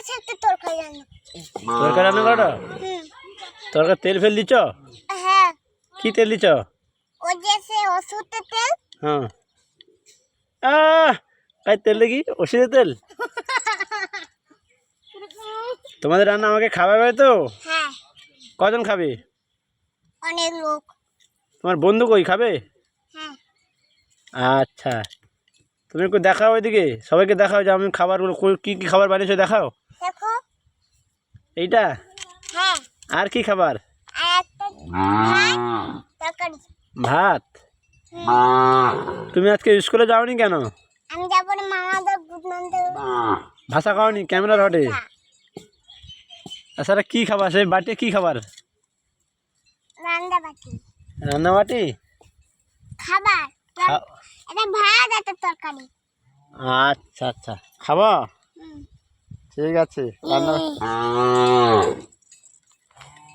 আছে একটা তরকারি রান্না। তরকারি রান্না করো? তরকারি তেল ফেল দিচ্ছ? হ্যাঁ। কি তেল দিচ্ছ? ওই যে সে ওষুধের তেল। হ্যাঁ। কাই তেল দেখি, ওষুধের তেল। তোমাদের রান্না আমাকে খাওয়াবে তো? হ্যাঁ। কজন খাবে? অনেক লোক। তোমার বন্ধু কই খাবে? হ্যাঁ। আচ্ছা, তুমি একটু দেখাও ওইদিকে, সবাইকে দেখাও যে আমি খাবারগুলো কি কি খাবার বানিয়েছো দেখাও। দেখো। এইটা? হ্যাঁ। আর কি খাবার? আর একটা ভাত তরকারি। ভাত? তুমি আজকে স্কুলে যাওনি কেন? আমি যাবো না, মামাদের গুড মর্নিং। ভাষা খাওনি ক্যামেরার হটে? আচ্ছা, কি খাবার সেই বাটি? কি খাবার? রান্না বাটি। রান্না বাটি খাবার। এটা ভাত একটা তরকারি। আচ্ছা আচ্ছা, খাবো? ঠিক আছে, রান্না